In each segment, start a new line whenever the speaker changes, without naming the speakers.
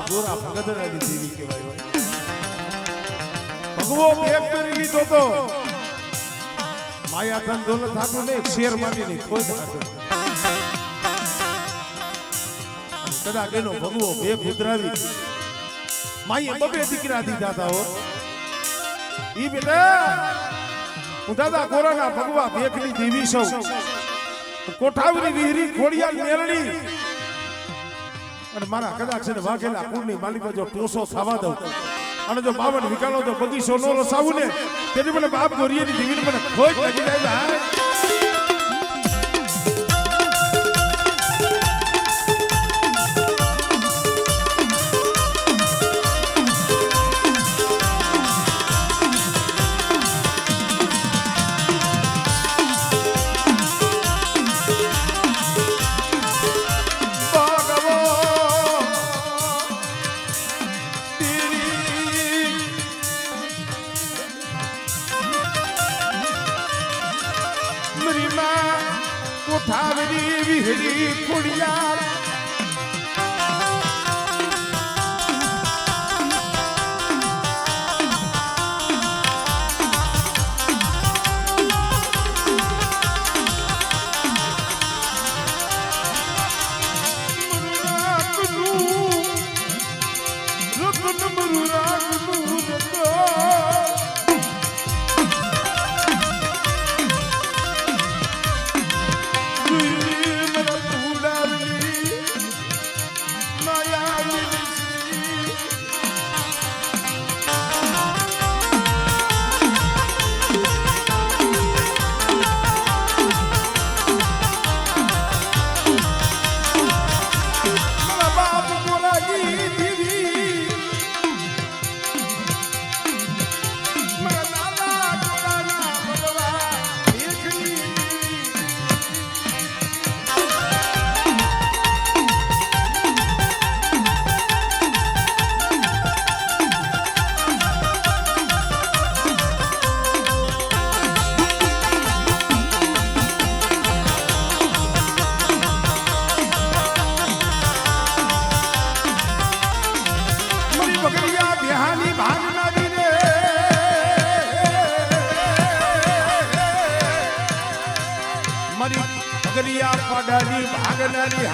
ગોરા ભગતરાની દેવી કહેવાય. ભગવો બેગ કરી લીધો તો માયા ધન દોલત થાતું નહીં, શેર માંડી નહીં, કોઈ થાતું કદાચ એનો ભગવો બેગ ઉતરાવી માઈએ બબે દીકરા દીધા હતા હો. ઈ બેટા હું દાદા ગોરાના ભગવા બેગની દેવી છું. કોઠાવરી વિહરી ખોડિયાલ મેલડી અને મારા કદાચ છે ને વાઘેલા કુળની માલિકા જો ટોસો થવા દઉં અને જો 52 વિકાનો તો બગીચો નો રસાવું ને તેથી મને બાપ ગોરિયાની દેવીને મને ખોજ લાગી જાય. કોઠાવરી વિહરી ખોડિયાલ પગરિયા પડની ભાગનારી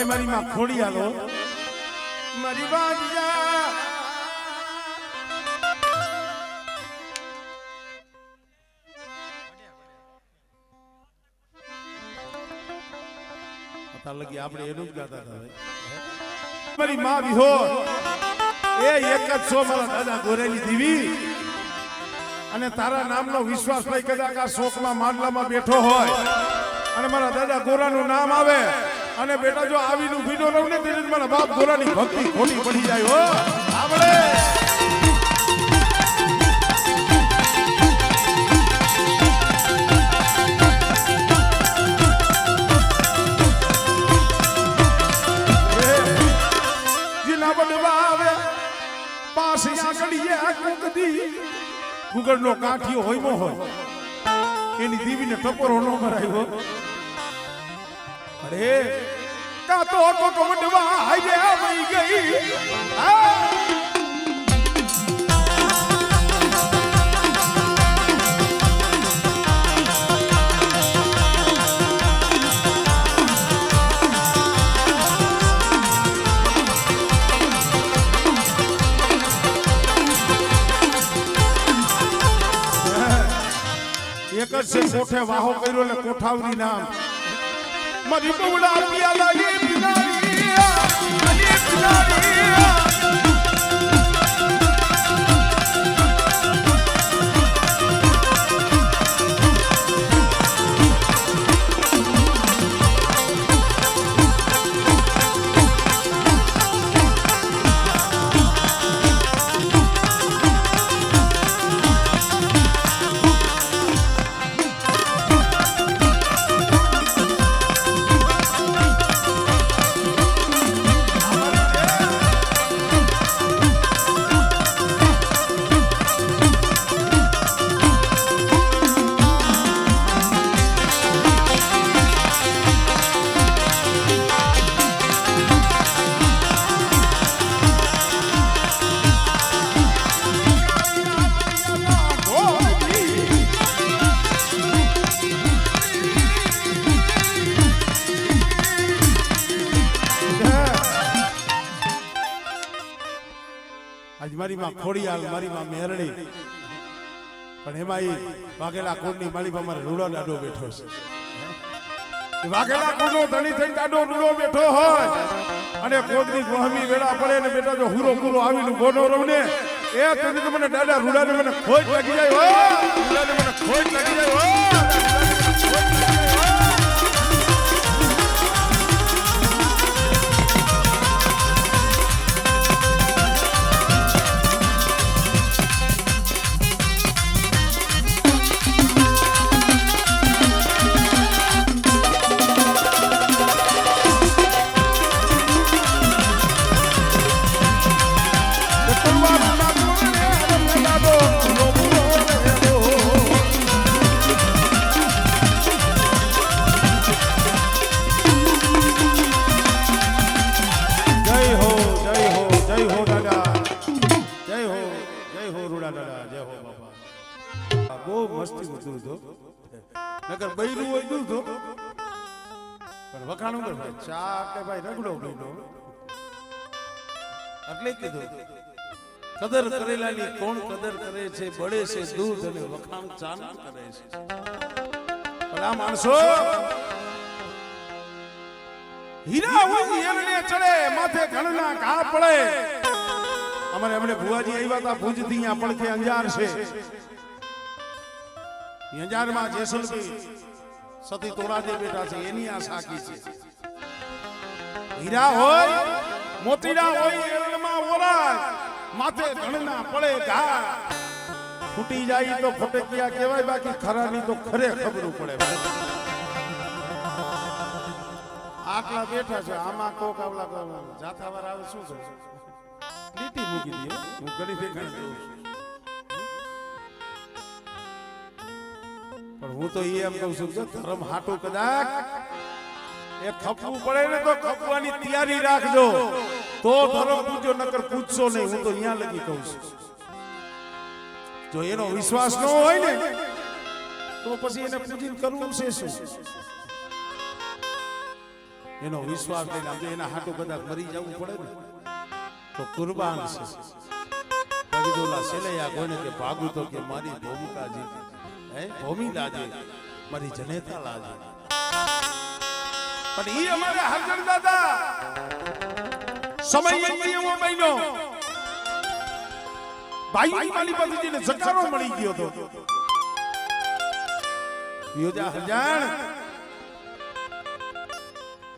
મારી માં ખોડિયાલો મારી વાડિયા પતા લગી આપણે એનું જ ગાતા હતા. મારી માં વિહોર એ એક જ છો મારા દાદા ગોરેલી દેવી અને તારા નામનો વિશ્વાસ લઈ કદાચ આ શોકમાં માંડલામાં બેઠો હોય અને મારા દાદા ગોરાનું નામ આવે અને બેટા જો આવીનું ભીનો રહું ને ત્યારે મારા બાપ ગોરાની ભક્તિ ખોટી પડી જાય હો. આપણે જીના બડવા આવે પાસ આંગળીએ કુકદી ગુગળનો કાઠિયો હોયમો હોય એની દીવીને ટપોરો ન મરાયો. અરે કા તો કોકવડવા હાઈવે આવી ગઈ એક જ છે કોઠે વાહો કર્યો એટલે કોઠાવરી નામ મારી બહુડા પિયા લાગી આજ મારી માં ખોડિયાલ મારી માં મેરડી પણ એમાં ઈ વાઘેલા કોડની માલિકા મારે રૂડો દાડો બેઠો છે વાઘેલા કોડનો ધણી થઈને દાડો રૂડો બેઠો હોય અને કોદની ગોહમી વેળા પડે ને બેટા જો હુરો પૂરો આવીને ગોનો રવને એ તને તો મને દાદા રૂડાને મને ખોટ લાગી જાય હો રૂડાને મને ખોટ લાગી જાય હો બહુ મસ્તી બધું તો નકર બૈરું હોય દૂધ તો પણ વખાણું કર ભાઈ ચા કે ભાઈ રગડો ગયો એટલે કીધું કદર કરેલાની કોણ કદર કરે છે બળે છે દૂધ અને વખાણ ચા ના કરે છે પણ આ માણસો હીરા હોય એરણે ચડે માથે ઘણના ઘા પડે અમારે હમણે ભુવાજી આવ્યા હતા ભુજ થી અહીંયા પડખે અંજાર છે અંજારમાં જેસલબી સતી તોરાજે બેઠા છે એની આ સાકી છે હીરા હોય મોતીડા હોય એરણમાં ઓરાય માથે ઘણના પડે ઘા ફૂટી જાય તો ફટકિયા કહેવાય બાકી ખરાની તો ખરે ખબરું પડે આટલા બેઠા છે આમાં કોક આવલા જાથાવાર આવે શું છે લીટી મૂકી દે હું ઘણી દેખાણ દઉં પણ હું તો એમ કહું છું કે ધર્મ હાટું કદાચ એ ખપવું પડે ને તો ખપવાની તૈયારી રાખજો તો ધર્મ પૂજો નકર પૂછશો નહીં હું તો અહીંયા લગી કહું છું જો એનો વિશ્વાસ ન હોય ને તો પછી એને પૂજીને કરવું છે શું એનો વિશ્વાસ લઈને આમ એના હાટું કદાચ મરી જવું પડે ને તો કુરબાન છે કીધુલા સેલૈયા કોઈને કે ભાગું તો કે મારી ભૂમિકાજી હે ભૂમિ લાજે મારી જનેતા લાજે પણ ઈ અમારે હરજન દાદા સમય એવો બન્યો ભાઈ માલી પાસેથી જકારો મળી ગયો તો યોજા હજાણ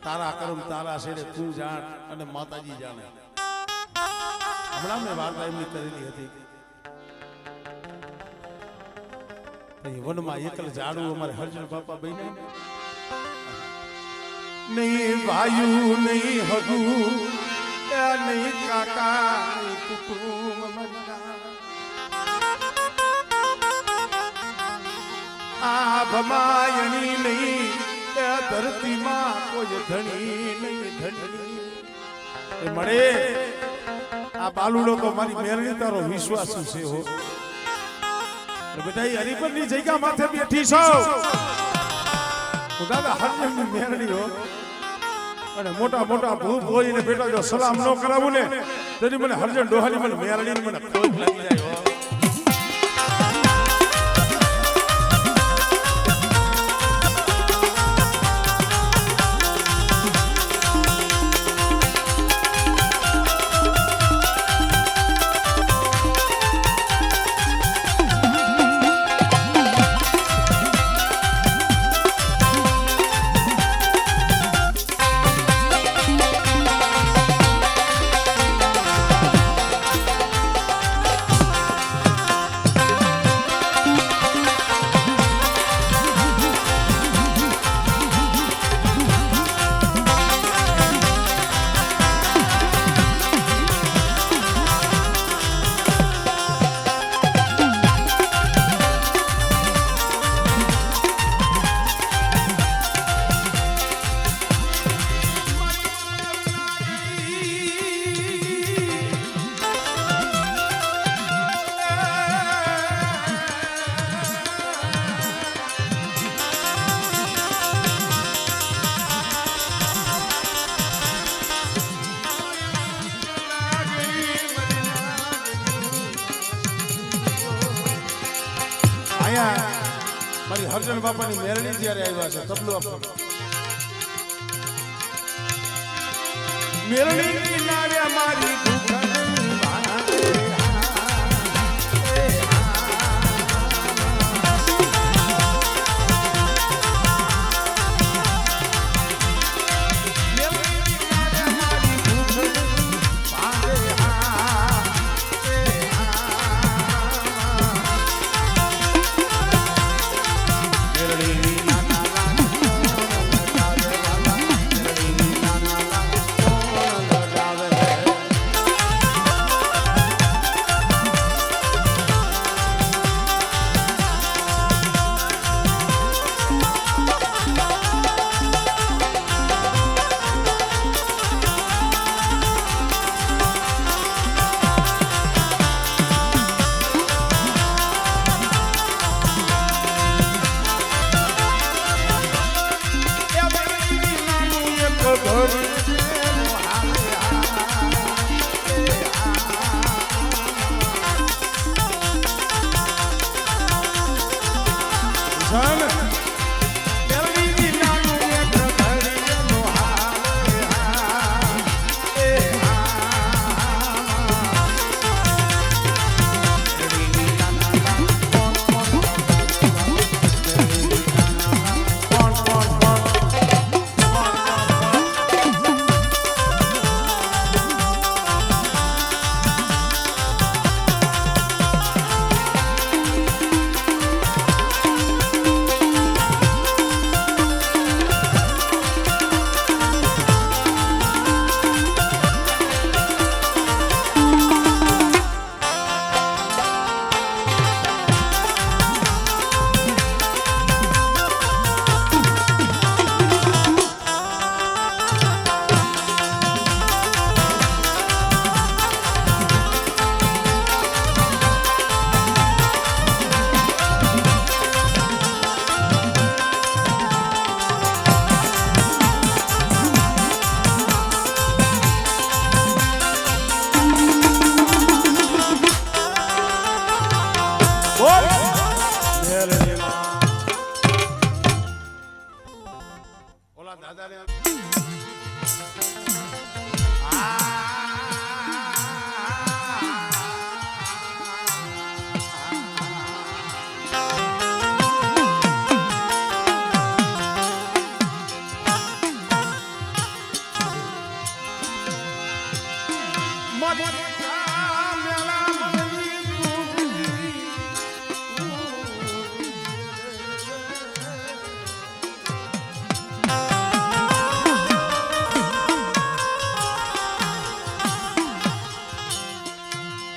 તારા કર્મ તારા શેરે તું જાણ અને માતાજી જાણે હમણાં મેં વાર્તા એમની કરેલી હતી વનમાં એકલ ઝાડું અમારે હરજન બાપા બન્યા નહીં વાયુ નહીં હગુ નહીં કાકા નહીં કુટુંબ આ ભમાયણી નહીં ધરતીમાં કોઈ ધણી નહીં ધણી મળે આ બાલુડો તો મારી મેરણી તારો વિશ્વાસ છે હો બેટા હરિપરની જગ્યા માથે બેઠી છો દાદા હરજનની મેરણી હો અને મોટા મોટા ભૂપ હોય ને બેટા જો સલામ ન કરાવું ને તેથી મને હરજન ડોહાની મને મેરણી મને ખોટ લાગી જાય હો મારી હરજન બાપાની મેરણી જ્યારે આવ્યા છે તબલું આપો મેરણી કિનારે મારી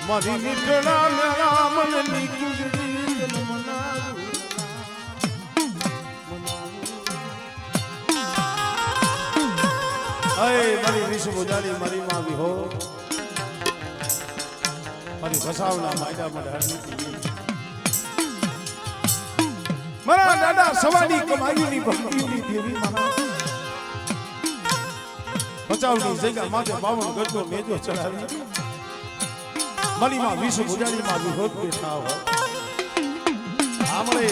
મારી નીકળા મેળા મનની કુંજડી તન મનાવું અય મારી વિષ બુજારી મારી માં વિહો મારી ભસાવના માયડા મઢાની મારા દાદા સવાડી કમાઈની ભક્તિની દેવી મારા બચાવની જગ્યા માથે 52 ગજનો મેજો ચડાવી મારી માં વિષ બુજારી માં વિહોત બેઠા હો આમળે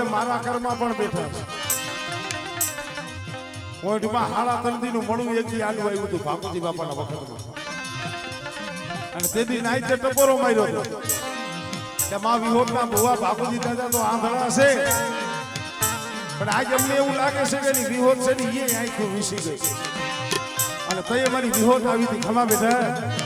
મારા ઘરમાં પણ બેઠા છે કોઈમાં હાડા તરદીનું મળું એકથી આલુ આવ્યું હતું ભાગુજી બાપાના વખતમાં અને તેથી નાઈતે ટપોરો માર્યો હતો કે માં વિહોતના ભુવા ભાગુજી દાદા તો આંધળા છે પણ આજે અમને એવું લાગે છે કે એની વિહોત છે ને એ આંખો વીસી ગઈ અને તઈ અમારી વિહોત આવી હતી ખમા બેઠા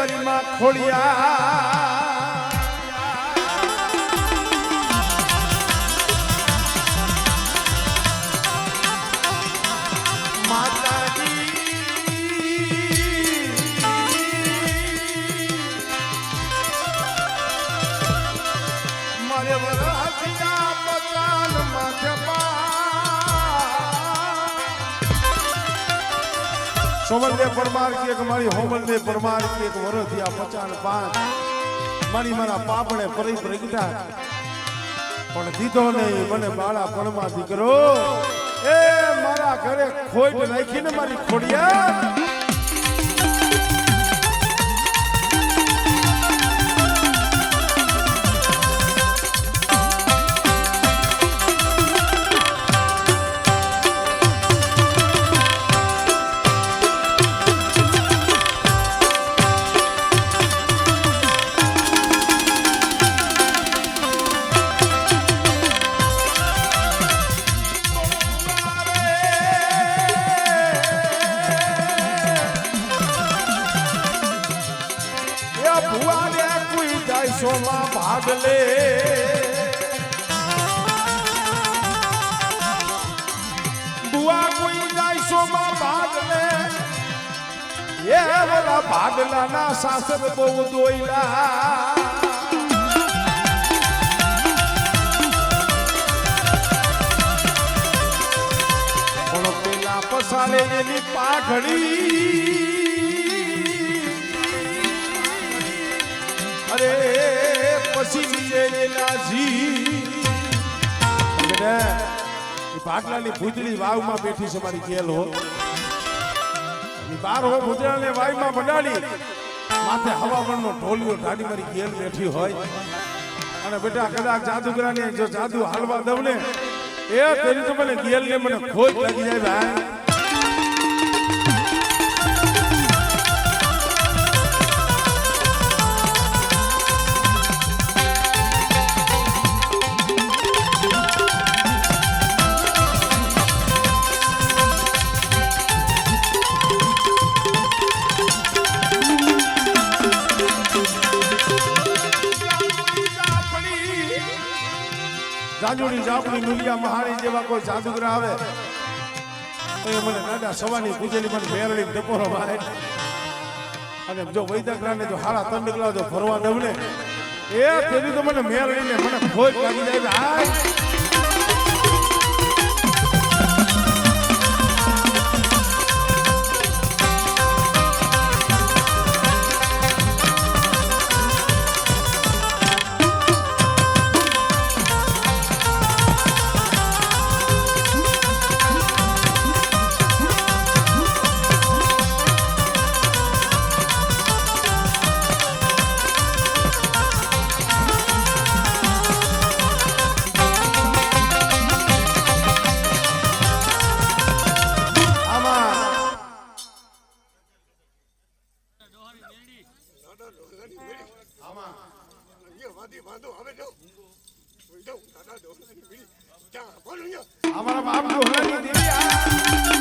મારી માં ખોડિયા સોમલદેવ પરમાર કે મારી હોમલદેવ પરમાર કે વરથિયા 55 મારી મારા પાપણે પરી પ્રગટા પણ દીધો નહીં મને બાળા પણમાં દીકરો એ મારા ઘરે ખોટ નાખીને મારી ખોડિયા સોમાં ભાગ લે બુઆ કોઈ જાય સોમાં ભાગ લે એ બોલા ભાગલા ના સાસર બહુ દોયલા પણ પેલા પસાડે એની પાઘડી અરે પછી પાટલાની ભૂતળી વાવમાં બેઠી છે મારી કેલ હો બાર હો ભૂતળાને વાવમાં બંધાડી માથે હવામાનનો ઢોલિયો ઢાડી મારી કેલ બેઠી હોય અને બેટા કદાચ જાદુગરાને જો જાદુ હાલવા દઉં ને એ તેની તો મને કેલને મને ખોજ લાગી જાય ભાઈ જાજુડી જાપડી નુલિયા મહારી જેવા કોઈ જાદુગર આવે તો એ મને દાદા સવાની પૂજેલી મને મેરડી ટપોરો મારે અને જો વૈદકરાને જો હારા તંડકલા જો ફરવા દઉં ને એ તેની તો મને મેરડીને મને ખોજ લાગી જાય હાય हमारा बाप डोहरानी देवी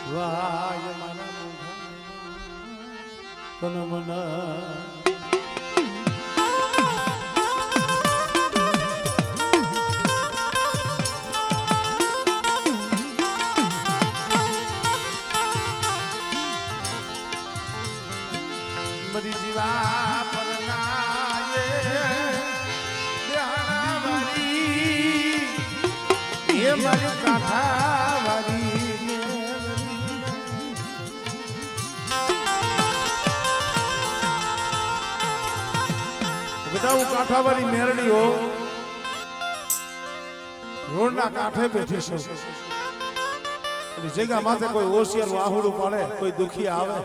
વાય મારા મરી જીવા પરનાયે દેહાવારી એ મારી કાઠાવારી બેટા હું કાઠાવારી મેરડી હો રોડના કાંઠે બેઠી છું જગ્યા માથે કોઈ હોશિયાર વાહુડું પડે કોઈ દુખી આવે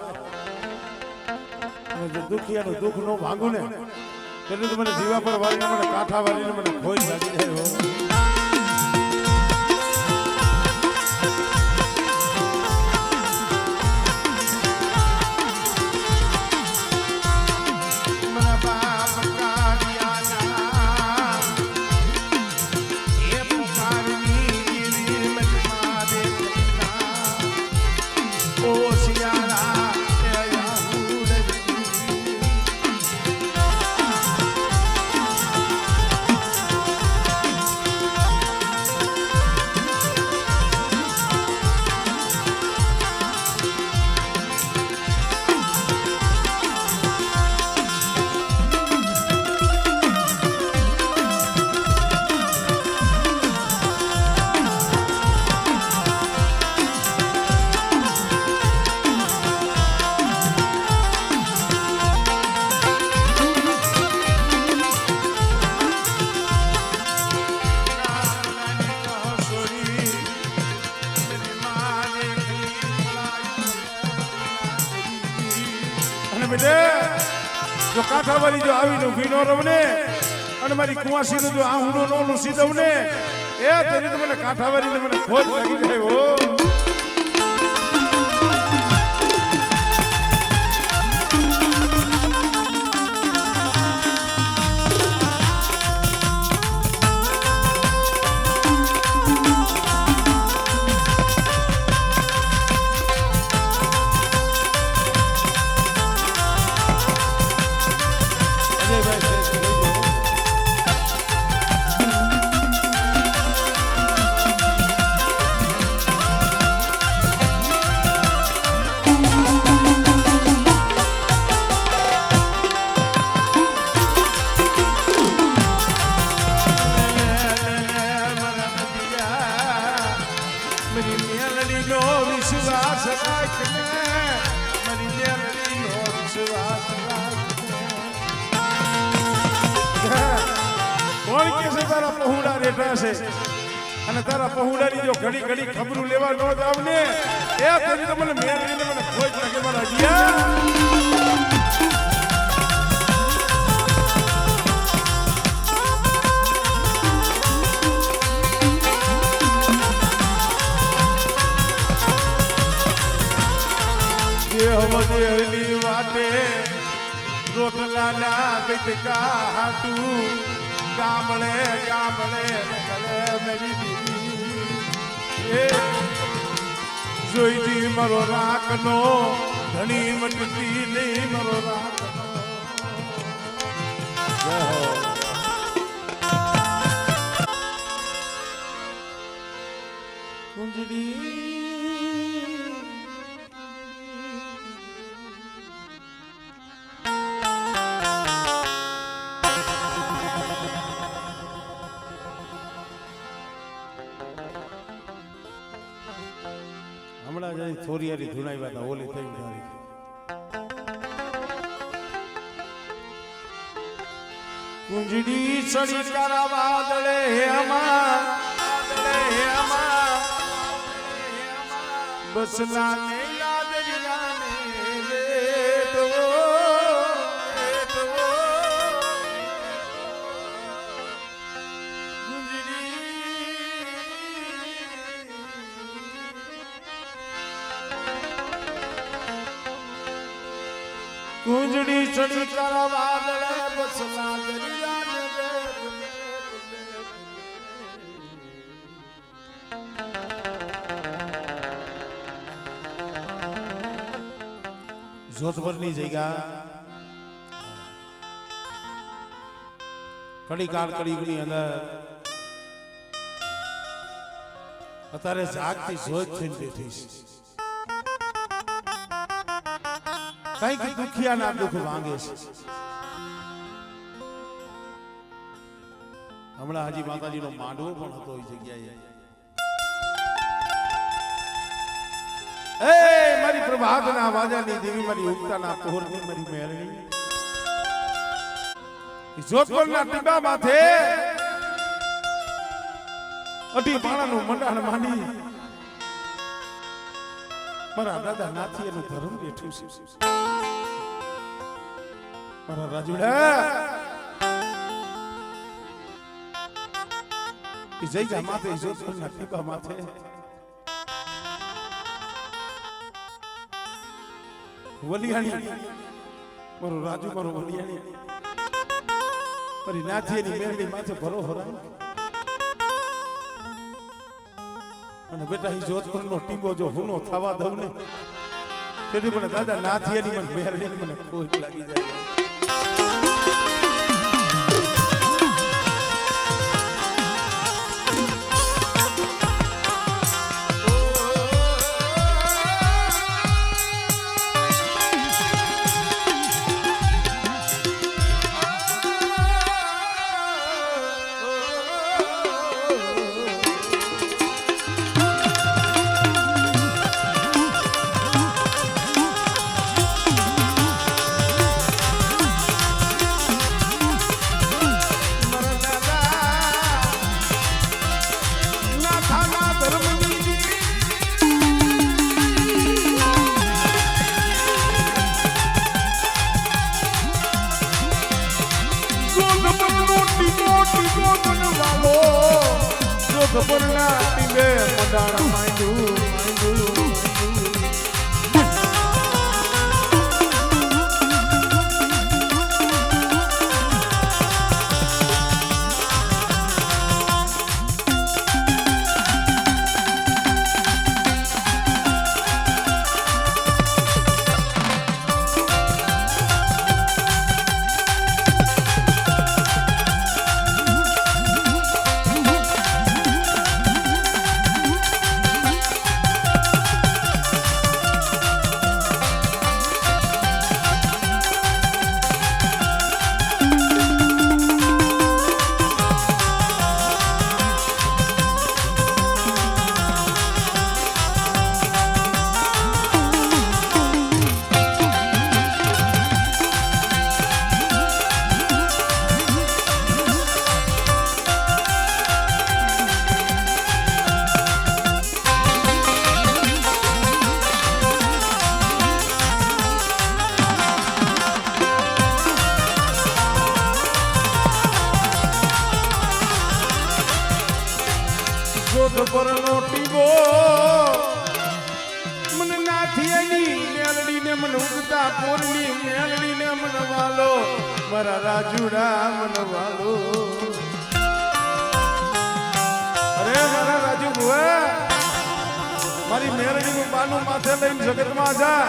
અને જો દુખિયાનું દુઃખ નો ભાંગું ને એટલે તો મને જીવા પર વાળીને મને કાંઠા વાળીને મને ખોઈ લાગી જાય જો કાંઠાવાળી જો આવીને ભીનો રવને અને મારી કુવાસી જો આ હુંડો નોલું સીધવને એ તેની તો મને કાંઠાવાળીને મને ખોજ લાગી જાય હો તારા પહોળા રેઠા છે અને તારા પહોળાની જો ઘડી ઘડી ખબરું લેવા ન જાવ ને એ પછી તો મને મેળવીને મને ખોજ લાગે મારા જીયા હમદેલી વાટે રોટલાના બેટકા હાટું ગામડે ગામડે મેરી દીદી જોઈતી મારો રાખનો ધણી મટતી નહીં મારો રાખનો કુંજડી હમણાં જઈ થોરિયારી ધુણાઈ હતા ઓલી થઈ તારી કુંજડી સડી કરા વાદળે હેમાં બસલા ને યાદ દિલાને લેતો કુંજડી ચડી કરા વાદળે બસલા દરિયાને જોધપુરની જગ્યા કડી કાળ કડીની અંદર અત્યારે જાગતી જોત થઈને બેઠી છે કઈક દુખિયાના દુઃખ વાંગે છે હમણાં હજી માતાજીનો માંડવો પણ હતો એ જગ્યાએ એ મારી પ્રભાતના વાજાની દેવી મારી ઉગતાના પહોરની મારી મેરણી જોધપુરના ટીબા માથે અઢી માણાનું મંડાણ માંડી મારા દાદા નાથી એનું ધર્મ બેઠું છે મારા રાજુડા જય જા માથે જોતના ટીપા માથે વલિયાણી મારો રાજુ મારો વલિયાણી મારી નાથી એની મેરડી માથે ભરો હરાય અને બેટા ઈ જોધપુર નો ટીંબો જો હુનો થવા દઉં ને તેથી મને દાદા નાથી એની મને મેરડી મને ખોટ લાગી જાય ખબર ના ટીંગે મંડાણા માંડ્યું પરનો ટીબો મને નાથી એની મેલડી ને મને ઉગતા પોરની મેલડી ને મને વાલો મારા રાજુડા મને વાલો અરે મારા રાજુ ભુવા મારી મેલડી નું બાનું માથે લઈને જગતમાં જા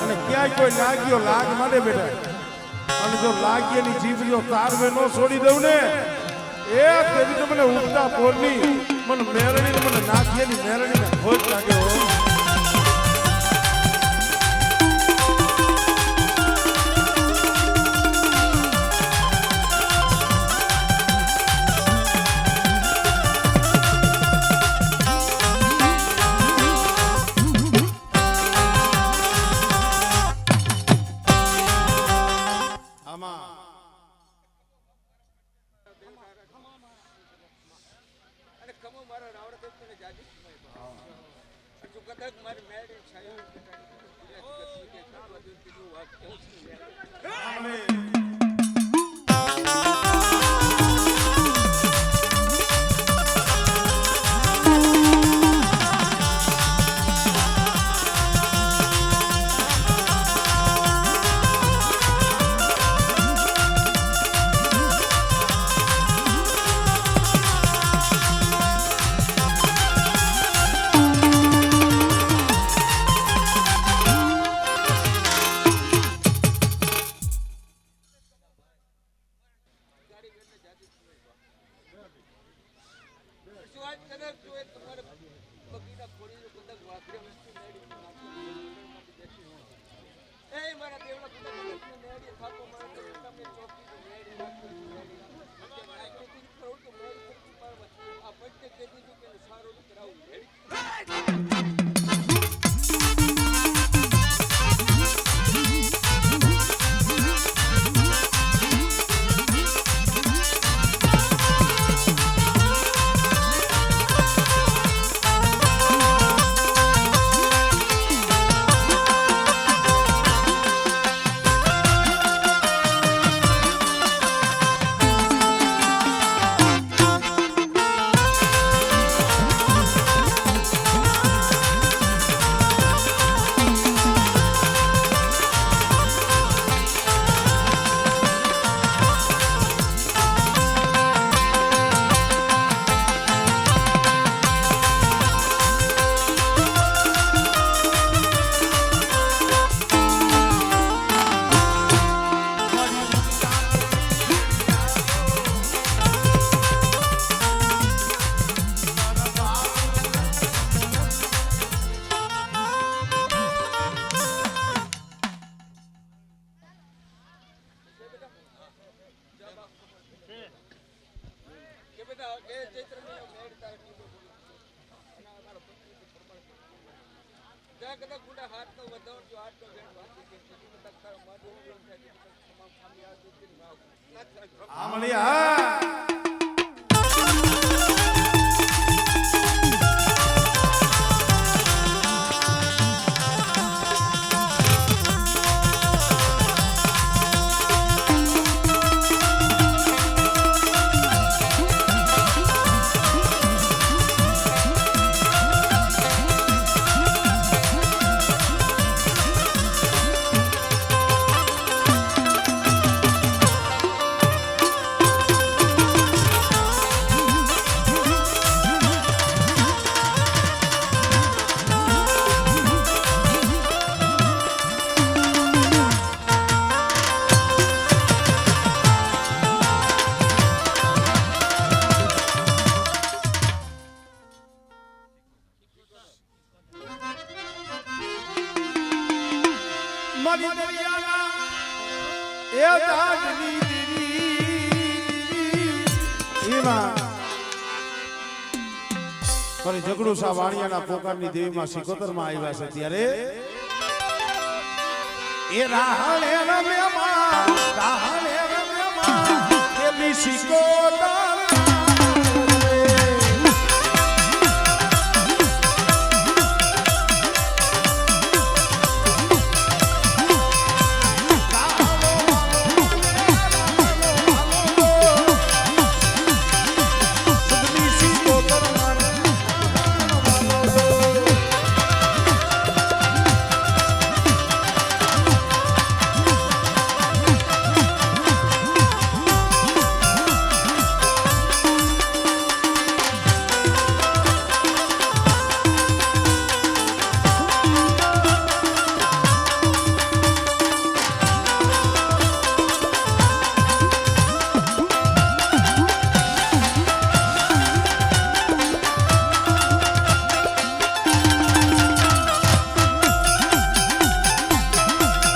અને ક્યાંય કોઈ લાગ્યો લાગ માંડે બેટા અને જો લાગ્યની જીભ તારવે નો છોડી દઉં ને એ તેવી તો મને ઉગતા પોરની મને મેરણી મને નાખીએની મેરણી ને ખોટ લાગ્યો મારી દરિયાના એ દાડની એમાં મારી ઝઘડુ સા વાણિયાના પોકારની દેવીમાં સિકોતરમાં આવ્યા છે ત્યારે એ રાહણે રમ્યા